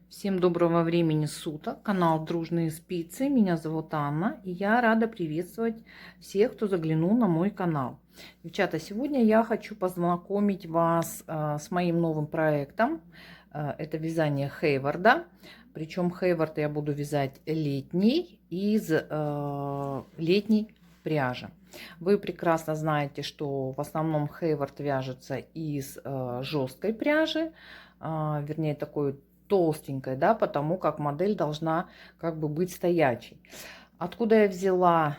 Всем доброго времени суток. Канал Дружные спицы. Меня зовут Анна. И я рада приветствовать всех, кто заглянул на мой канал. Девчата, сегодня я хочу познакомить вас с моим новым проектом. Это вязание Хейварда. Причем Хейвард я буду вязать летний из летней пряжи. Вы прекрасно знаете, что в основном Хейвард вяжется из жесткой пряжи, вернее такой толстенькой, да, потому как модель должна как бы быть стоячей. Откуда я взяла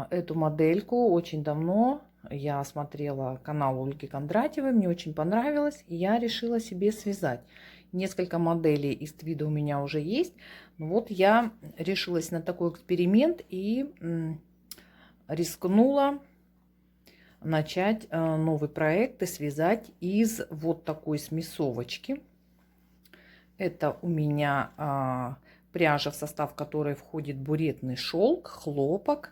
эту модельку? Очень давно я смотрела канал Ольги Кондратьевой, мне очень понравилось, и я решила себе связать. Несколько моделей из твида у меня уже есть. Вот я решилась на такой эксперимент и рискнула начать новый проект и связать из вот такой смесовочки. Это у меня пряжа, в состав которой входит буретный шелк, хлопок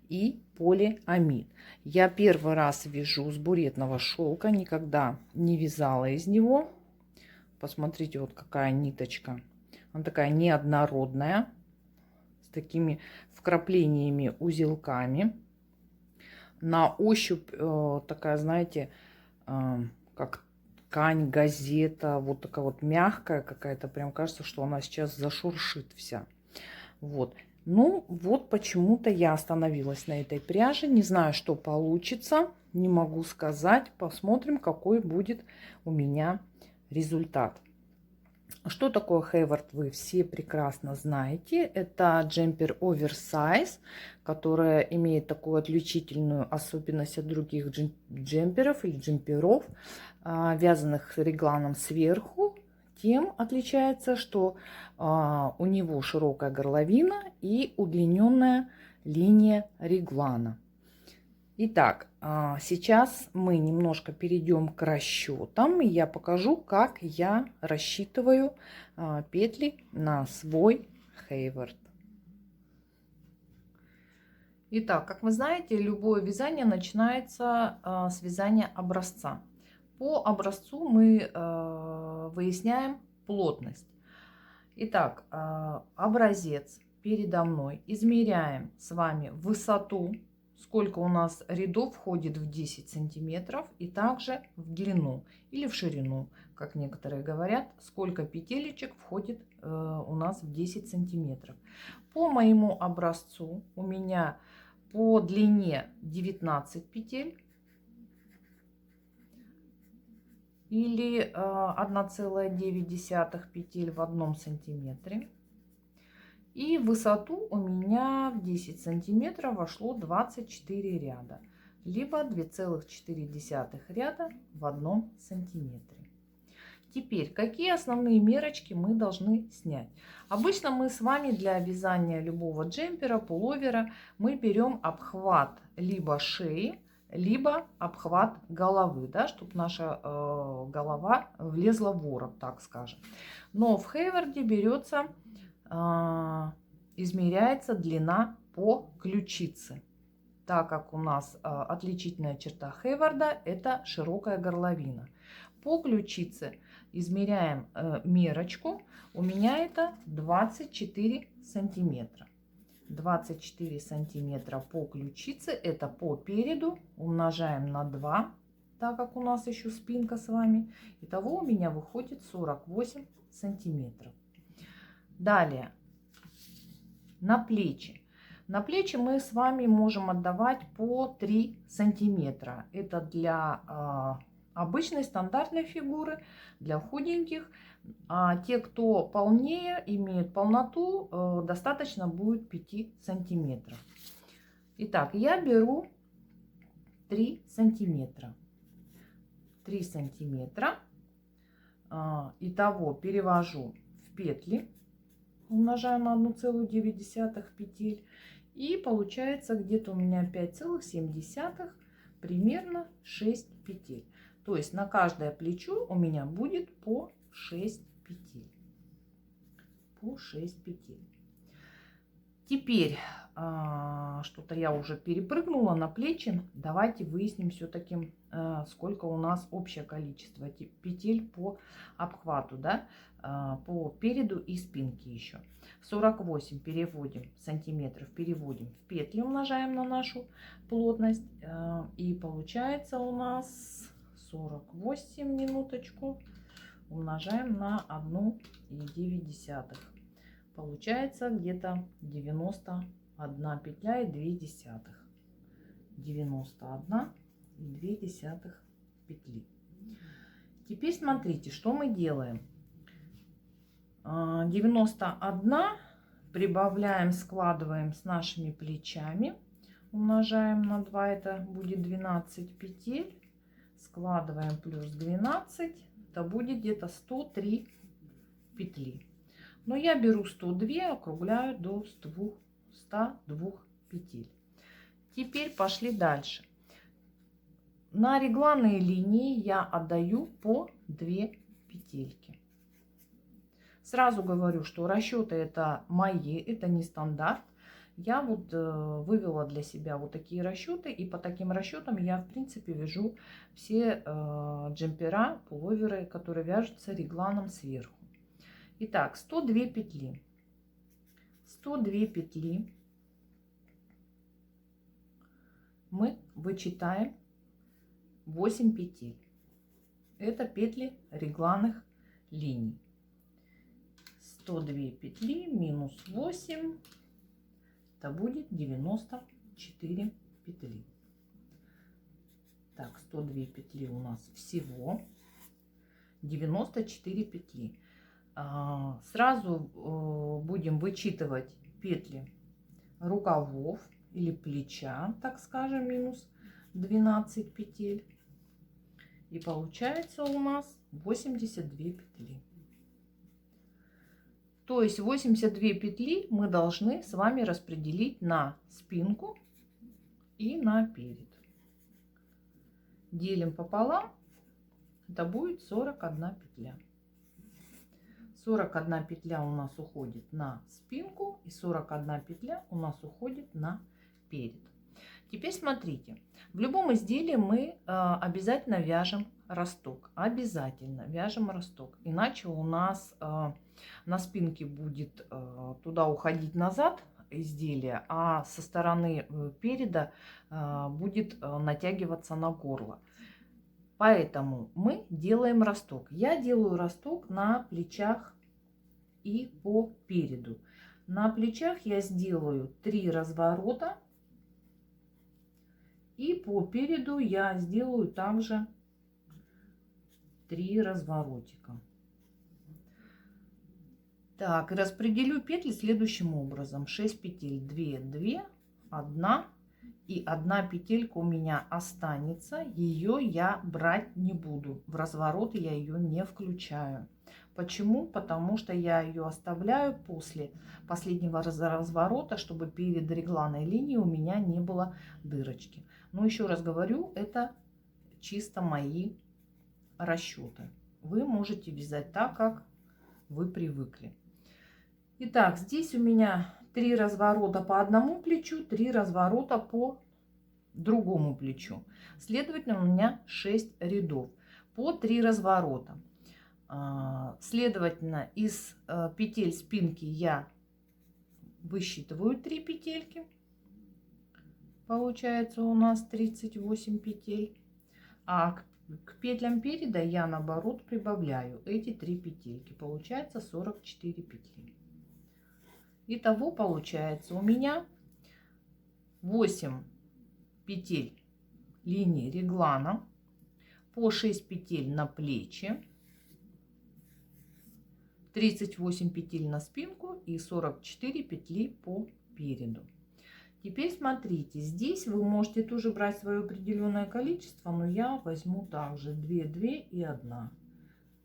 и полиамид. Я первый раз вяжу с буретного шелка, никогда не вязала из него. Посмотрите, вот какая ниточка. Она такая неоднородная, с такими вкраплениями, узелками. На ощупь такая, знаете, как ткань, газета, вот такая вот мягкая какая-то, прям кажется, что она сейчас зашуршит вся. Вот. Ну, вот почему-то я остановилась на этой пряже. Не знаю, что получится, не могу сказать. Посмотрим, какой будет у меня результат. Что такое Хейвард, вы все прекрасно знаете. Это джемпер оверсайз, которая имеет такую отличительную особенность от других джемперов или джемперов, вязаных регланом сверху. Тем отличается, что у него широкая горловина и удлиненная линия реглана. Итак, сейчас мы немножко перейдем к расчетам, и я покажу, как я рассчитываю петли на свой Хейвард. Итак, как вы знаете, любое вязание начинается с вязания образца. По образцу мы выясняем плотность. Итак, образец передо мной. Измеряем с вами высоту, сколько у нас рядов входит в 10 сантиметров, и также в длину или в ширину, как некоторые говорят, сколько петелечек входит у нас в 10 сантиметров. По моему образцу у меня по длине 19 петель или 1,9 петель в 1 сантиметре. И в высоту у меня в 10 сантиметров вошло 24 ряда, либо 2,4 ряда в 1 сантиметре. Теперь, какие основные мерочки мы должны снять? Обычно мы с вами для вязания любого джемпера, пуловера, мы берем обхват либо шеи, либо обхват головы, да, чтобы наша голова влезла в ворот, так скажем. Но в Хейварде берется, измеряется длина по ключице, так как у нас отличительная черта Хейварда – это широкая горловина. По ключице измеряем мерочку. У меня это 24 сантиметра. 24 сантиметра по ключице, это по переду. Умножаем на 2, так как у нас еще спинка с вами. Итого у меня выходит 48 сантиметров. Далее на плечи. На плечи мы с вами можем отдавать по 3 сантиметра. Это для обычной стандартной фигуры, для худеньких. А те, кто полнее, имеют полноту, достаточно будет 5 сантиметров. Итак, я беру 3 сантиметра. 3 сантиметра. Итого перевожу в петли. Умножаю на 1,9 петель. И получается где-то у меня 5,7, примерно 6 петель. То есть на каждое плечо у меня будет по 6 петель. По 6 петель. Теперь что-то я уже перепрыгнула на плечи. Давайте выясним все-таки, сколько у нас общее количество петель по обхвату, да, по переду и спинке еще. 48 переводим сантиметров, переводим в петли, умножаем на нашу плотность. И получается у нас 48, минуточку, умножаем на 1,9. Получается где-то 91 петля и 2 десятых. 91,2 петли. Теперь смотрите, что мы делаем. 91 прибавляем, складываем с нашими плечами. Умножаем на 2, это будет 12 петель. Складываем плюс 12, это будет где-то 103 петли. Но я беру 102, округляю до 102 петель. Теперь пошли дальше. На регланные линии я отдаю по 2 петельки. Сразу говорю, что расчеты это мои, это не стандарт. Я вот вывела для себя вот такие расчеты, и по таким расчетам я в принципе вяжу все джемпера, пуловеры, которые вяжутся регланом сверху. Итак, 102 петли. 102 петли мы вычитаем 8 петель. Это петли регланных линий. 102 петли минус 8, это будет 94 петли. Так, 102 петли у нас всего, 94 петли. Сразу будем вычитывать петли рукавов или плеча, так скажем, минус 12 петель. И получается у нас 82 петли. То есть 82 петли мы должны с вами распределить на спинку и на перед. Делим пополам, это будет 41 петля. 41 петля у нас уходит на спинку и 41 петля у нас уходит на перед. Теперь смотрите, в любом изделии мы обязательно вяжем росток. Обязательно вяжем росток. Иначе у нас на спинке будет туда уходить назад изделие, а со стороны переда будет натягиваться на горло. Поэтому мы делаем росток. Я делаю росток на плечах и по переду. На плечах я сделаю 3 разворота. И по переду я сделаю также 3 разворотика. Так, распределю петли следующим образом. 6 петель, 2, 2, 1. И 1 петелька у меня останется. Ее я брать не буду. В разворот я ее не включаю. Почему? Потому что я ее оставляю после последнего разворота, чтобы перед регланной линией у меня не было дырочки. Но еще раз говорю, это чисто мои расчеты. Вы можете вязать так, как вы привыкли. Итак, здесь у меня 3 разворота по одному плечу, 3 разворота по другому плечу. Следовательно, у меня 6 рядов по 3 разворота. Следовательно, из петель спинки я высчитываю 3 петельки. Получается у нас 38 петель. А к петлям переда я наоборот прибавляю эти 3 петельки. Получается 44 петли. Итого получается у меня 8 петель линии реглана, по 6 петель на плечи, 38 петель на спинку и 44 петли по переду. Теперь смотрите, здесь вы можете тоже брать свое определенное количество, но я возьму также 2, 2 и 1.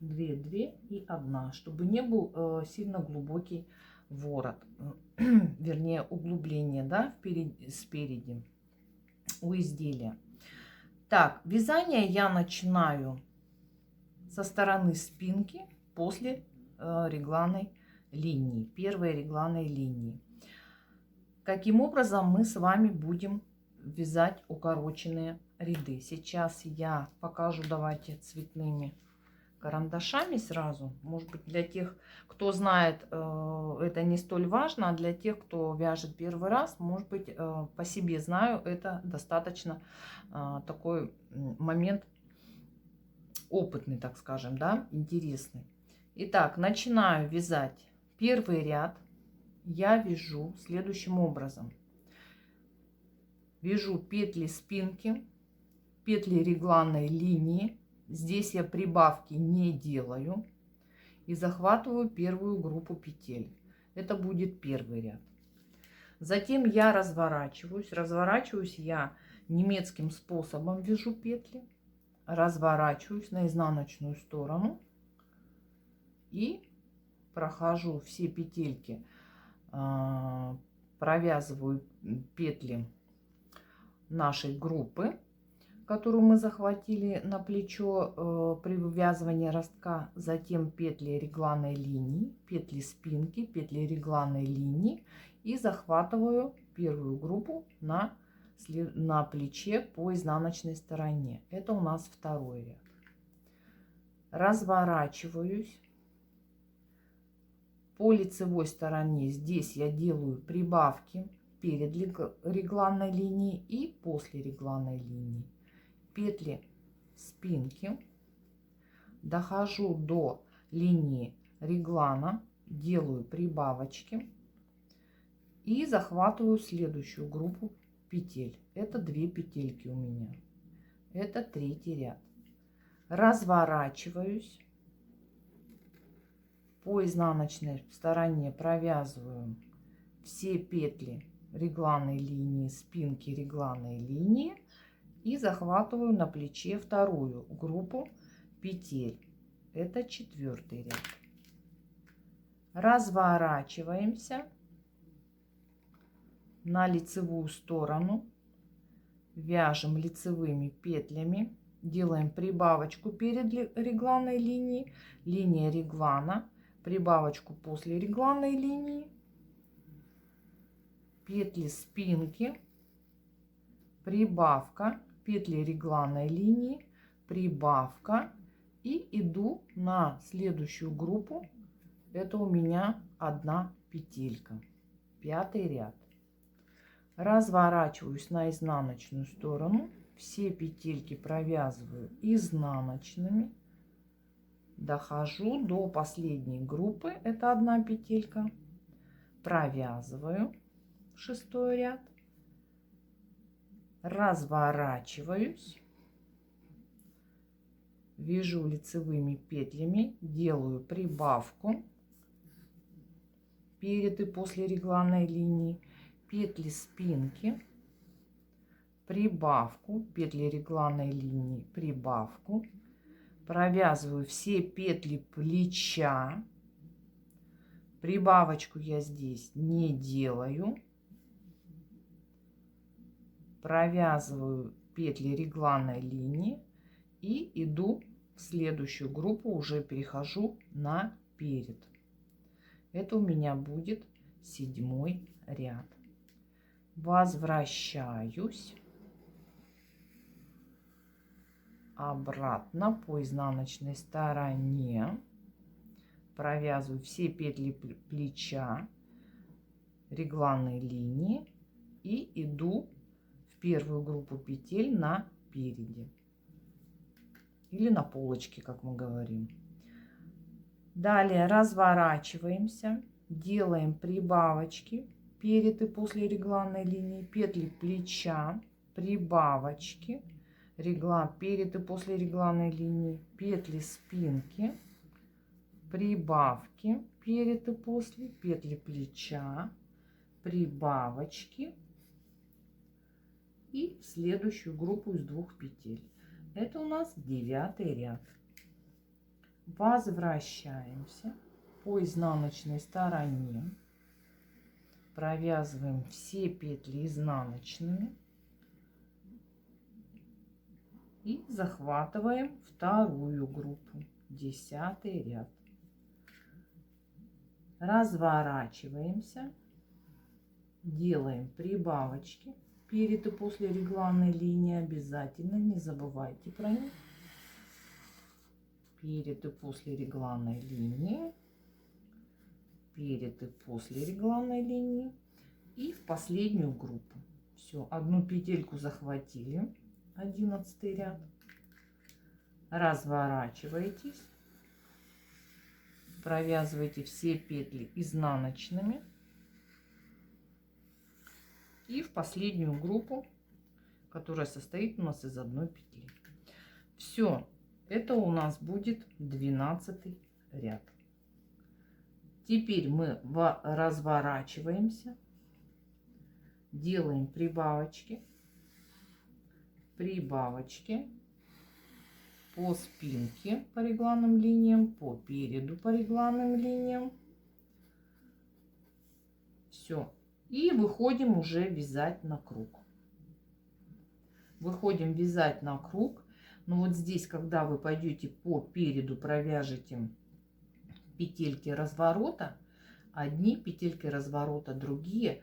2, 2 и 1, чтобы не был сильно глубокий ворот, вернее углубление, да, спереди у изделия. Так, вязание я начинаю со стороны спинки после регланной линии, первой регланной линии. каким образом мы с вами будем вязать укороченные ряды. Сейчас я покажу, давайте цветными карандашами сразу. Может быть, для тех, кто знает, это не столь важно, а для тех, кто вяжет первый раз, может быть, по себе знаю, это достаточно такой момент опытный, так скажем, да, интересный. Итак, начинаю вязать первый ряд. Я вяжу следующим образом. Вяжу петли спинки, петли регланной линии. Здесь я прибавки не делаю. И захватываю первую группу петель. Это будет первый ряд. Затем я разворачиваюсь. Разворачиваюсь я немецким способом, вяжу петли. Разворачиваюсь на изнаночную сторону. И прохожу все петельки. Провязываю петли нашей группы, которую мы захватили на плечо при вывязывании ростка. Затем петли регланной линии, петли спинки, петли регланной линии. И захватываю первую группу на плече по изнаночной стороне. Это у нас второй ряд. Разворачиваюсь. По лицевой стороне здесь я делаю прибавки перед регланной линией и после регланной линии. Петли спинки, дохожу до линии реглана, делаю прибавочки и захватываю следующую группу петель. Это 2 петельки у меня. Это третий ряд. Разворачиваюсь. По изнаночной стороне провязываю все петли регланной линии, спинки регланной линии и захватываю на плече вторую группу петель. Это четвертый ряд. Разворачиваемся на лицевую сторону, вяжем лицевыми петлями, делаем прибавочку перед регланной линией, линия реглана, прибавочку после регланной линии, петли спинки, прибавка, петли регланной линии, прибавка и иду на следующую группу. Это у меня 1 петелька, 5-й ряд. Разворачиваюсь на изнаночную сторону, все петельки провязываю изнаночными. Дохожу до последней группы, это 1 петелька, провязываю 6-й ряд, разворачиваюсь, вяжу лицевыми петлями, делаю прибавку перед и после регланной линии, петли спинки, прибавку, петли регланной линии, прибавку. Провязываю все петли плеча. Прибавочку я здесь не делаю. Провязываю петли регланной линии и иду в следующую группу, уже перехожу на перед. Это у меня будет 7-й ряд. Возвращаюсь обратно по изнаночной стороне, провязываю все петли плеча регланной линии и иду в первую группу петель на переде или на полочке, как мы говорим. Далее разворачиваемся, делаем прибавочки перед и после регланной линии, петли плеча, прибавочки, реглан перед и после регланной линии, петли спинки, прибавки перед и после, петли плеча, прибавочки и следующую группу из 2 петель. Это у нас 9-й ряд. Возвращаемся по изнаночной стороне, провязываем все петли изнаночными и захватываем вторую группу, 10-й ряд. Разворачиваемся, делаем прибавочки перед и после регланной линии. Обязательно не забывайте про них. Перед и после регланной линии. Перед и после регланной линии. И в последнюю группу. Все, одну петельку захватили. 11 ряд. Разворачиваетесь. Провязываете все петли изнаночными. И в последнюю группу, которая состоит у нас из одной петли. Все, это у нас будет 12 ряд. Теперь мы разворачиваемся, делаем прибавочки, прибавочки по спинке по регланным линиям, по переду по регланным линиям. Все. И выходим уже вязать на круг. Выходим вязать на круг. Но вот здесь, когда вы пойдете по переду, провяжете петельки разворота, одни петельки разворота, другие,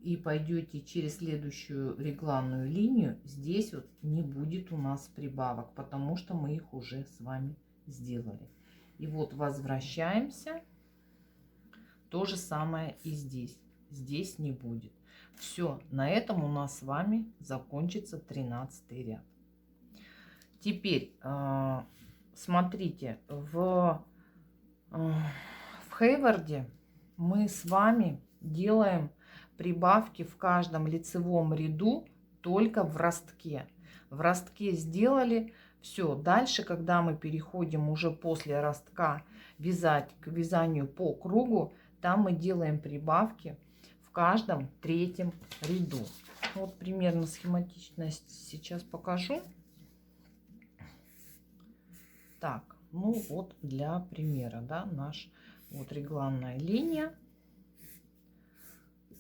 и пойдете через следующую регланную линию, здесь вот не будет у нас прибавок, потому что мы их уже с вами сделали. И вот возвращаемся. То же самое и здесь. Здесь не будет. Все, на этом у нас с вами закончится 13 ряд. Теперь смотрите, в Хейварде мы с вами делаем прибавки в каждом лицевом ряду только в ростке. В ростке сделали. Все, дальше, когда мы переходим уже после ростка вязать к вязанию по кругу, там мы делаем прибавки в каждом третьем ряду. Вот примерно схематично сейчас покажу. Так, ну вот для примера, да, наш вот регланная линия,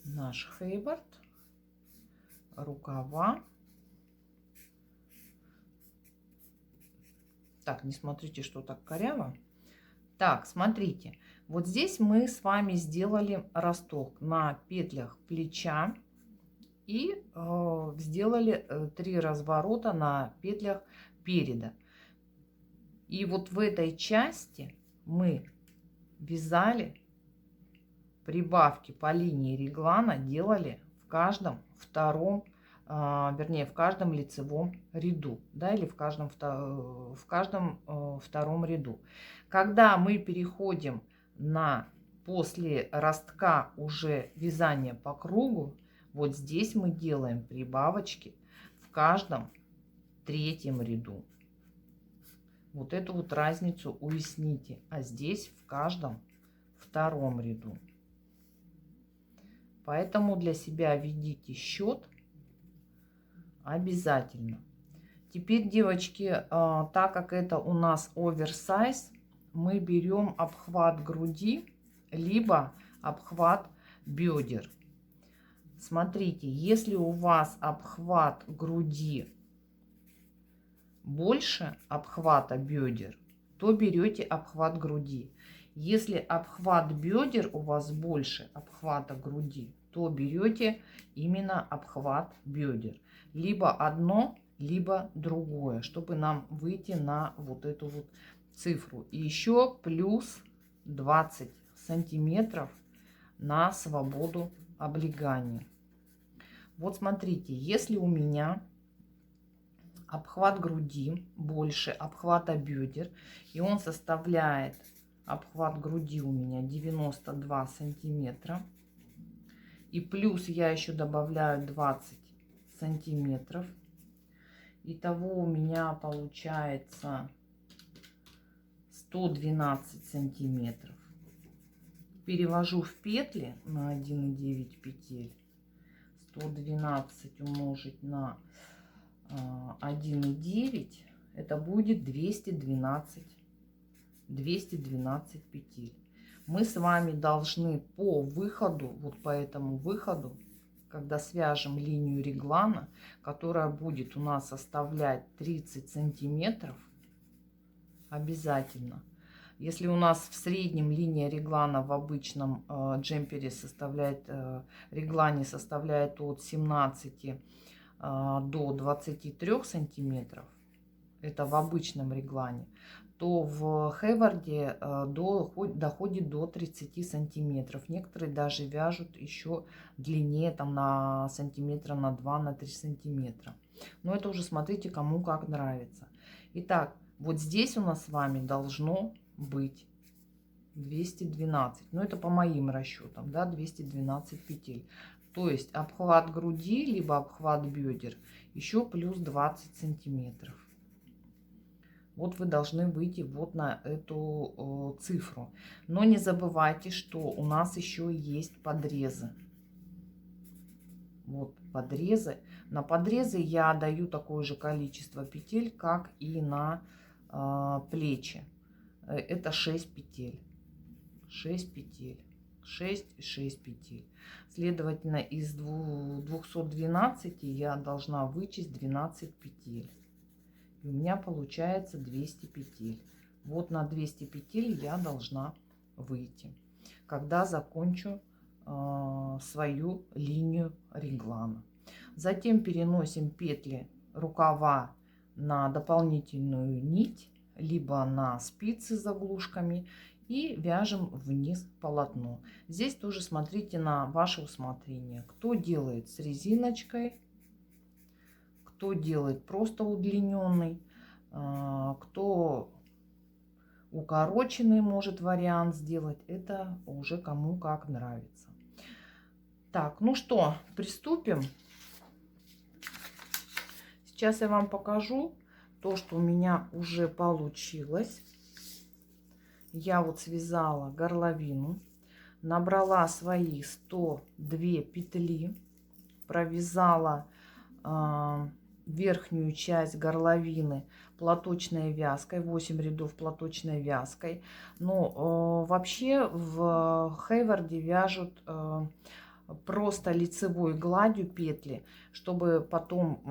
наш Хейвард, рукава. Так, не смотрите, что так коряво. Так, смотрите, вот здесь мы с вами сделали росток на петлях плеча и сделали 3 разворота на петлях переда. И вот в этой части мы вязали прибавки по линии реглана, делали в каждом втором, вернее, в каждом лицевом ряду, да, или в каждом втором ряду. Когда мы переходим на после ростка уже вязание по кругу, вот здесь мы делаем прибавочки в каждом третьем ряду. Вот эту вот разницу уясните. А здесь в каждом втором ряду. Поэтому для себя ведите счет обязательно. Теперь, девочки, так как это у нас оверсайз, мы берем обхват груди, либо обхват бедер. Смотрите, если у вас обхват груди больше обхвата бедер, то берете обхват груди. Если обхват бедер у вас больше обхвата груди, то берете именно обхват бедер. Либо одно, либо другое, чтобы нам выйти на вот эту вот цифру. И еще плюс 20 сантиметров на свободу облегания. Вот смотрите, если у меня обхват груди больше обхвата бедер, и он составляет, обхват груди у меня 92 сантиметра, и плюс я еще добавляю 20 сантиметров, итого у меня получается 112 сантиметров. Перевожу в петли на 1,9 петель. 112 умножить на 1,9, это будет 212 петель. Мы с вами должны по выходу, вот по этому выходу, когда свяжем линию реглана, которая будет у нас составлять 30 сантиметров, обязательно Если у нас в среднем линия реглана в обычном джемпере составляет, реглане составляет от 17 до 23 сантиметров, это в обычном реглане, то в Хейварде доходит до 30 сантиметров. Некоторые даже вяжут еще длиннее, там на сантиметра на 2, на 3 сантиметра. Но это уже смотрите, кому как нравится. Итак, вот здесь у нас с вами должно быть 212. Но это по моим расчетам, да, 212 петель. То есть обхват груди, либо обхват бедер еще плюс 20 сантиметров. Вот вы должны выйти вот на эту цифру. Но не забывайте, что у нас еще есть подрезы. Вот подрезы. На подрезы я даю такое же количество петель, как и на плечи. Это 6 петель. 6 петель. 6 и 6 петель. Следовательно, из 212 я должна вычесть 12 петель. И у меня получается 200 петель. Вот на 200 петель я должна выйти, когда закончу свою линию реглана. Затем переносим петли рукава на дополнительную нить, либо на спицы с заглушками и вяжем вниз полотно. Здесь тоже смотрите на ваше усмотрение. Кто делает с резиночкой, кто делает просто удлиненный, кто укороченный может вариант сделать. Это уже кому как нравится. Так, ну что, приступим. Сейчас я вам покажу то, что у меня уже получилось. Я вот связала горловину, набрала свои 102 петли, провязала верхнюю часть горловины платочной вязкой, 8 рядов платочной вязкой. Но вообще в Хейварде вяжут просто лицевой гладью петли, чтобы потом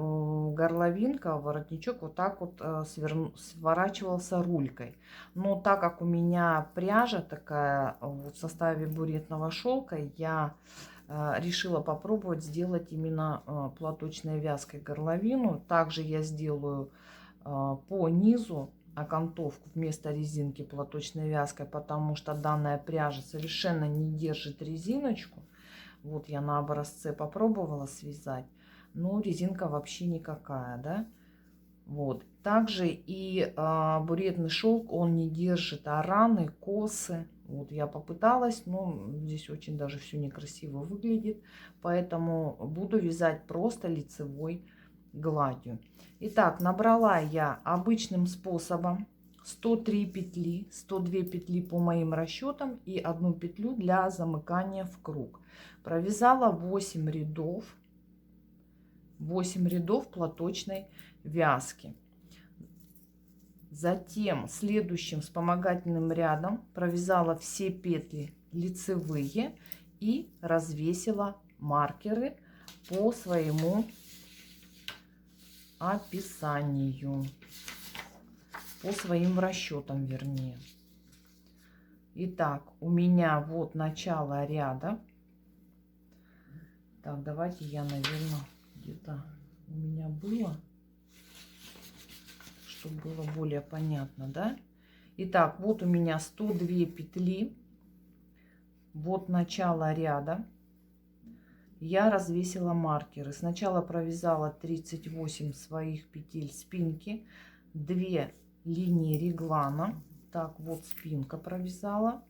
горловинка, воротничок вот так вот сворачивался рулькой. Но так как у меня пряжа такая в составе буретного шелка, я решила попробовать сделать именно платочной вязкой горловину. Также я сделаю по низу окантовку вместо резинки платочной вязкой, потому что данная пряжа совершенно не держит резиночку. Вот я на образце попробовала связать, но резинка вообще никакая, да. Вот. Также и буретный шелк, он не держит раны, косы. Вот я попыталась, но здесь очень даже все некрасиво выглядит. Поэтому буду вязать просто лицевой гладью. Итак, набрала я обычным способом 103 петли, 102 петли по моим расчетам и одну петлю для замыкания в круг. Провязала 8 рядов платочной вязки. Затем следующим вспомогательным рядом провязала все петли лицевые и развесила маркеры по своему описанию, по своим расчетам, вернее. Итак, у меня вот начало ряда. Так, давайте я, наверное, где-то у меня было, чтобы было более понятно, да? Итак, вот у меня 102 петли, вот начало ряда. Я развесила маркеры. Сначала провязала 38 своих петель спинки, 2 линии реглана. Так, вот спинка провязала,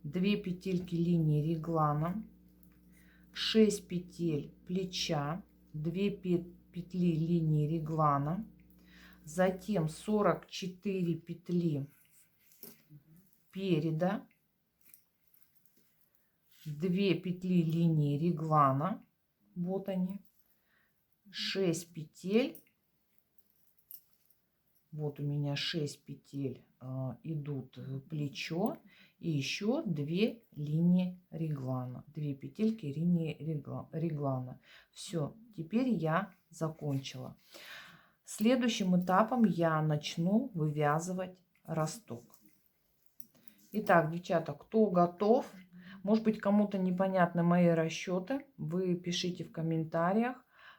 2 петельки линии реглана, 6 петель плеча, 2 петли линии реглана, затем 44 петли переда, 2 петли линии реглана, вот они, 6 петель, вот у меня 6 петель идут в плечо, и еще 2 линии реглана, 2 петельки линии реглана. Все, теперь я закончила. Следующим этапом я начну вывязывать росток. Итак, девчата, кто готов? Может быть, кому-то непонятны мои расчеты, вы пишите в комментариях.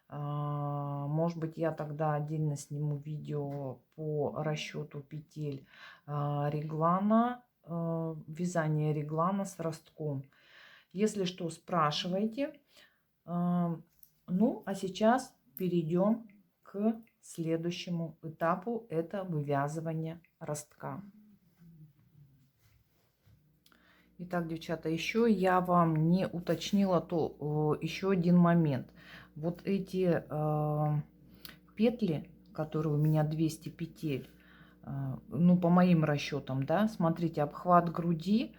Может быть, я тогда отдельно сниму видео по расчету петель реглана, вязание реглана с ростком. Если что, спрашивайте. Ну, а сейчас перейдем к следующему этапу. Это вывязывание ростка. Итак, девчата, еще я вам не уточнила еще один момент. Вот эти петли, которые у меня 200 петель, ну, по моим расчетам, да, смотрите, обхват груди,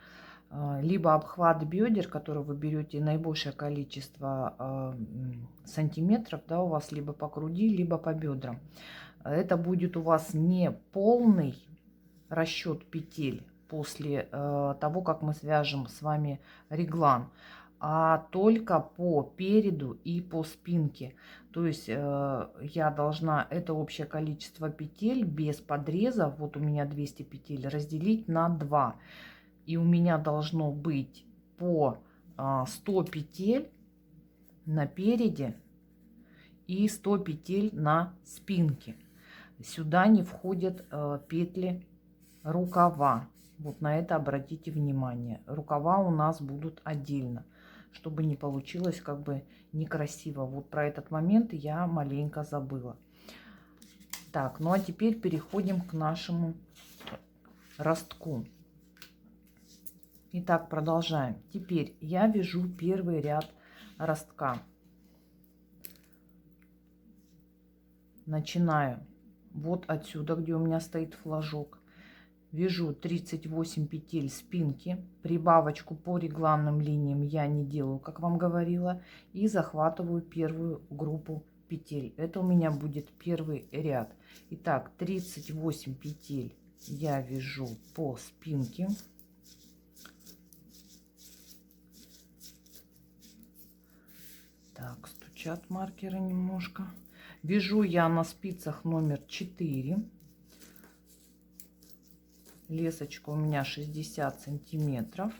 либо обхват бедер, который вы берете наибольшее количество сантиметров, да, у вас либо по груди, либо по бедрам. Это будет у вас не полный расчет петель после того, как мы свяжем с вами реглан, а только по переду и по спинке. То есть я должна это общее количество петель без подреза, вот у меня 200 петель, разделить на 2. И у меня должно быть по 100 петель на переде и 100 петель на спинке. Сюда не входят петли рукава. Вот на это обратите внимание. Рукава у нас будут отдельно, чтобы не получилось как бы некрасиво. Вот про этот момент я маленько забыла. Так, ну а теперь переходим к нашему ростку. Итак, продолжаем. Теперь я вяжу первый ряд ростка. Начинаю вот отсюда, где у меня стоит флажок. Вяжу 38 петель спинки, прибавочку по регланным линиям я не делаю, как вам говорила, и захватываю первую группу петель. Это у меня будет первый ряд. Итак, 38 петель я вяжу по спинке. Так, стучат маркеры немножко. Вяжу я на спицах номер 4. Лесочка у меня 60 сантиметров.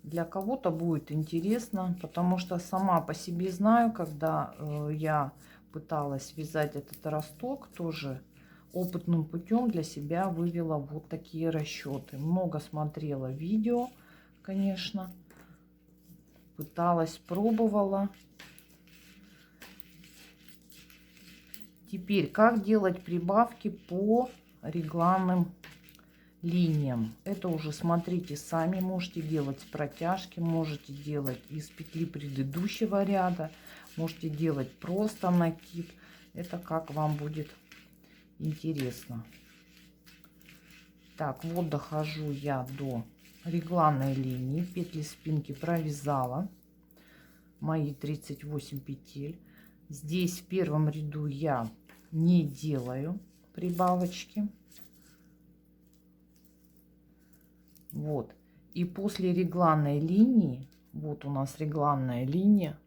Для кого-то будет интересно, потому что сама по себе знаю, когда я пыталась вязать этот росток, тоже опытным путем для себя вывела вот такие расчеты. Много смотрела видео, конечно, пыталась, пробовала. Теперь, как делать прибавки по регланным линиям? Это уже смотрите сами, можете делать протяжки, можете делать из петли предыдущего ряда, можете делать просто накид. Это как вам будет интересно. Так, вот дохожу я до регланной линии, петли спинки провязала, мои 38 петель. Здесь в первом ряду я не делаю прибавочки. Вот. И после регланной линии, вот у нас регланная линия,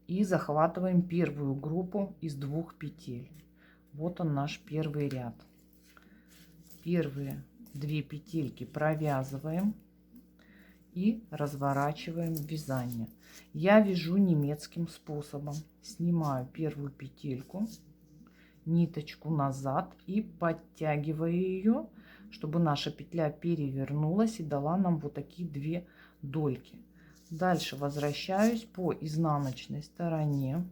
и захватываем первую группу из 2 петель. Вот он наш первый ряд. Первые 2 петельки провязываем и разворачиваем вязание. Я вяжу немецким способом. Снимаю первую петельку, ниточку назад и подтягиваю ее, чтобы наша петля перевернулась и дала нам вот такие 2 дольки. Дальше возвращаюсь по изнаночной стороне,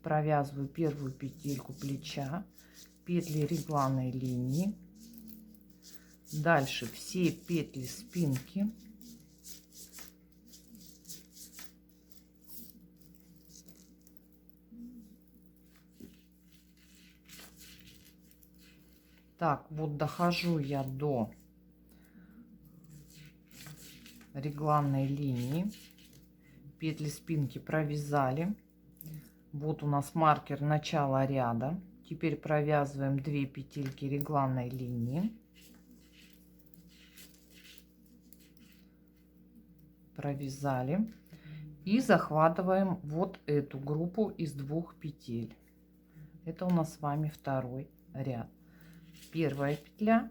провязываю первую петельку плеча, петли регланной линии, дальше все петли спинки, так вот дохожу я до регланной линии, петли спинки провязали. Вот у нас маркер начала ряда. Теперь провязываем 2 петельки регланной линии, провязали и захватываем вот эту группу из 2 петель. Это у нас с вами второй ряд. Первая петля,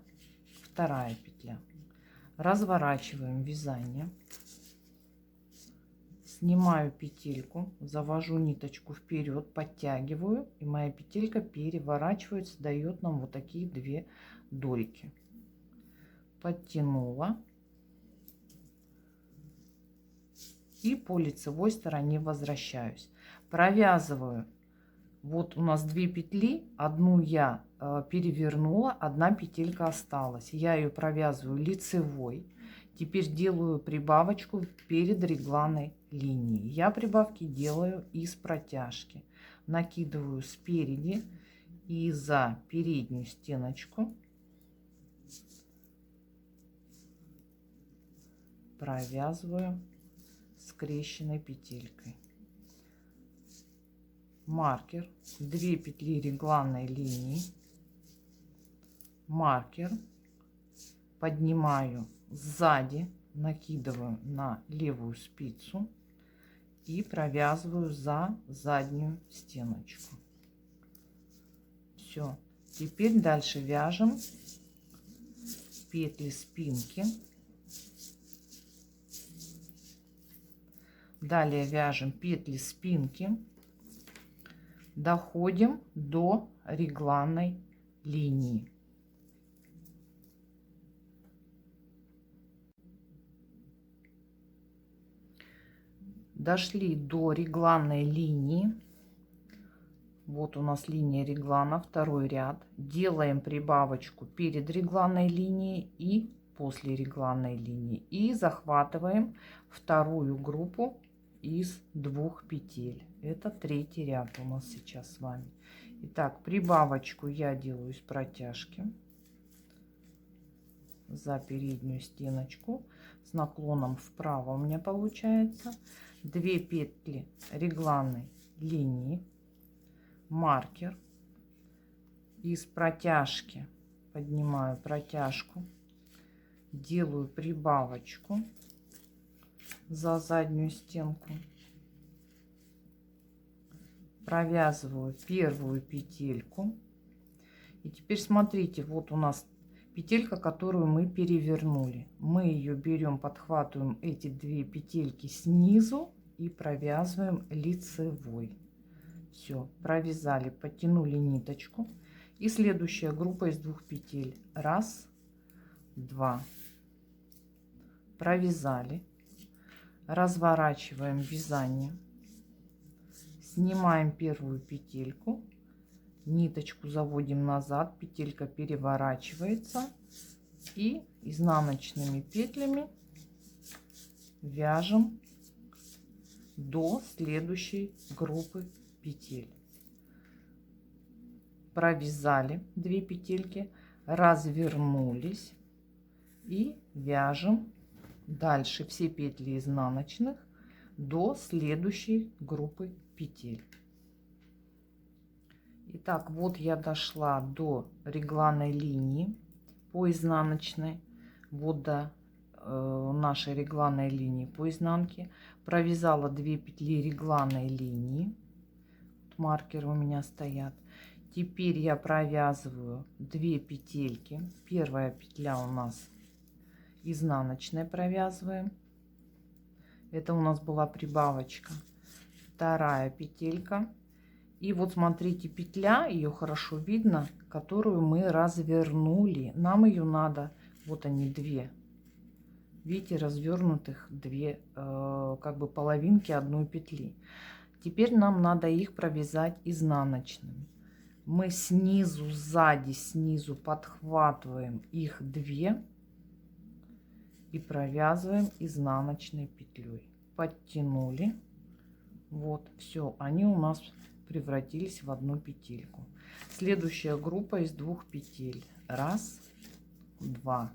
вторая петля. Разворачиваем вязание. Снимаю петельку, завожу ниточку вперед, подтягиваю, и моя петелька переворачивается, дает нам вот такие две дольки. Подтянула. И по лицевой стороне возвращаюсь. Провязываю. Вот у нас 2 петли, одну я перевернула, одна петелька осталась. Я ее провязываю лицевой. Теперь делаю прибавочку перед регланной линией. Я прибавки делаю из протяжки. Накидываю спереди и за переднюю стеночку. Провязываю скрещенной петелькой. Маркер, 2 петли регланной линии, маркер, поднимаю сзади, накидываю на левую спицу и провязываю за заднюю стеночку. Все, теперь дальше вяжем петли спинки. Далее вяжем петли спинки, доходим до регланной линии. Дошли до регланной линии. Вот у нас линия реглана, второй ряд. Делаем прибавочку перед регланной линией и после регланной линии. И захватываем вторую группу из 2 петель. Это 3-й ряд у нас сейчас с вами. Итак, прибавочку я делаю из протяжки за переднюю стеночку с наклоном вправо у меня получается. 2 петли регланной линии, маркер, из протяжки поднимаю протяжку, делаю прибавочку за заднюю стенку, провязываю первую петельку. И теперь смотрите, вот у нас петелька, которую мы перевернули. Мы ее берем, подхватываем эти 2 петельки снизу и провязываем лицевой. Все, провязали, подтянули ниточку. И следующая группа из 2 петель. 1, 2. Провязали. Разворачиваем вязание. Снимаем первую петельку. Ниточку заводим назад. Петелька переворачивается. И изнаночными петлями вяжем до следующей группы петель. Провязали 2 петельки, развернулись и вяжем дальше все петли изнаночных до следующей группы петель. Итак, вот я дошла до регланной линии по изнаночной, вот до нашей регланной линии по изнанке, провязала 2 петли регланной линии, маркеры у меня стоят. Теперь я провязываю 2 петельки. Первая петля у нас изнаночная, провязываем, это у нас была прибавочка. Вторая петелька. И вот смотрите, петля, ее хорошо видно, которую мы развернули. Нам ее надо, вот они 2. Видите, развернутых 2 как бы половинки одной петли. Теперь нам надо их провязать изнаночными. Мы снизу, сзади, снизу подхватываем их 2 и провязываем изнаночной петлей. Подтянули. Вот, все, они у нас превратились в одну петельку. Следующая группа из 2 петель. 1, 2.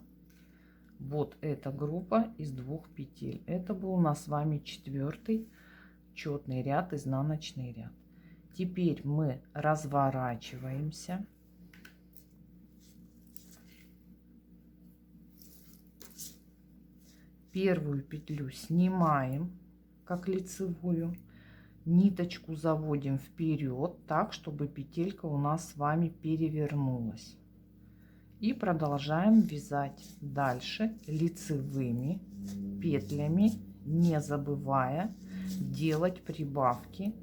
Вот эта группа из 2 петель. Это был у нас с вами 4-й четный ряд, изнаночный ряд. Теперь мы разворачиваемся. Первую петлю снимаем как лицевую. Ниточку заводим вперед, так, чтобы петелька у нас с вами перевернулась. И продолжаем вязать дальше лицевыми петлями, не забывая делать прибавки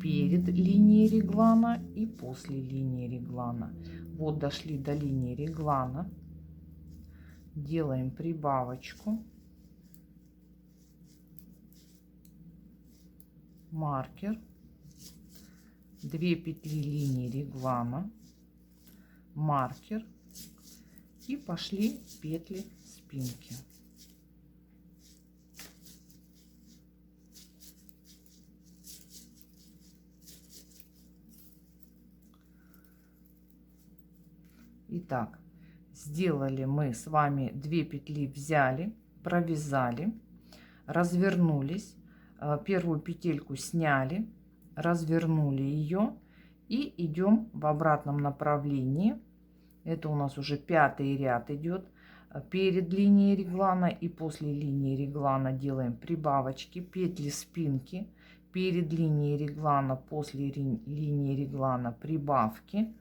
перед линией реглана и после линии реглана. Вот дошли до линии реглана, делаем прибавочку, маркер, 2 петли линии реглана, маркер и пошли петли спинки. Итак, сделали мы с вами 2 петли, взяли, провязали, развернулись, первую петельку сняли, развернули ее и идем в обратном направлении. Это у нас уже 5-й ряд идет. Перед линией реглана и после линии реглана делаем прибавочки, петли спинки, перед линией реглана, после линии реглана прибавки.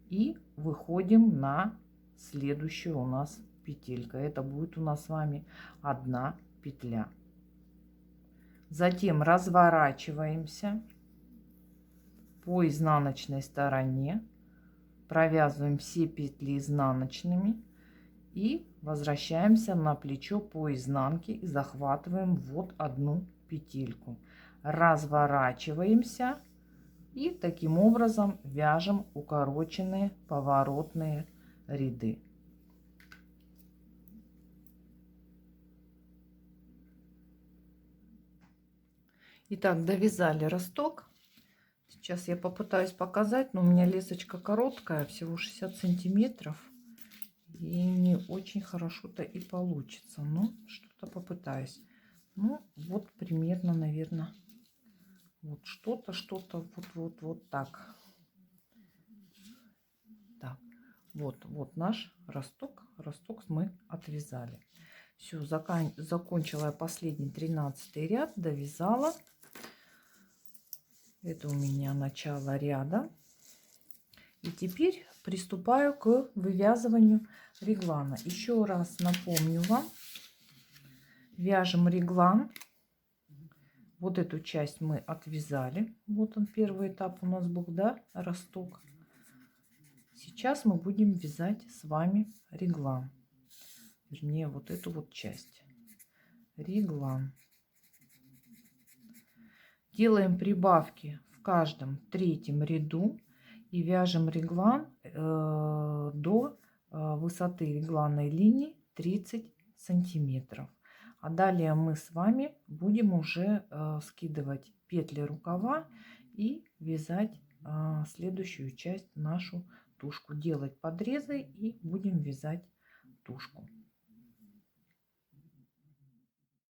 И выходим на следующую у нас петелька. Это будет у нас с вами 1 петля. Затем разворачиваемся по изнаночной стороне, провязываем все петли изнаночными и возвращаемся на плечо по изнанке и захватываем вот 1 петельку. Разворачиваемся. И таким образом вяжем укороченные поворотные ряды. Итак, довязали росток. Сейчас я попытаюсь показать, но у меня лесочка короткая, всего 60 сантиметров. И не очень хорошо-то и получится. Но что-то попытаюсь. Ну, вот примерно, наверное... Вот что-то, вот так. Так, вот наш росток. Росток мы отвязали. Все, закончила я последний 13-й ряд, довязала. Это у меня начало ряда. И теперь приступаю к вывязыванию реглана. Еще раз напомню вам. Вяжем реглан. Вот эту часть мы отвязали. Вот он, первый этап у нас был, да, росток. Сейчас мы будем вязать с вами реглан. Вернее, вот эту вот часть. Реглан. Делаем прибавки в каждом 3-м ряду. И вяжем реглан до высоты регланной линии 30 сантиметров. А далее мы с вами будем уже скидывать петли рукава и вязать следующую часть, нашу тушку. Делать подрезы и будем вязать тушку.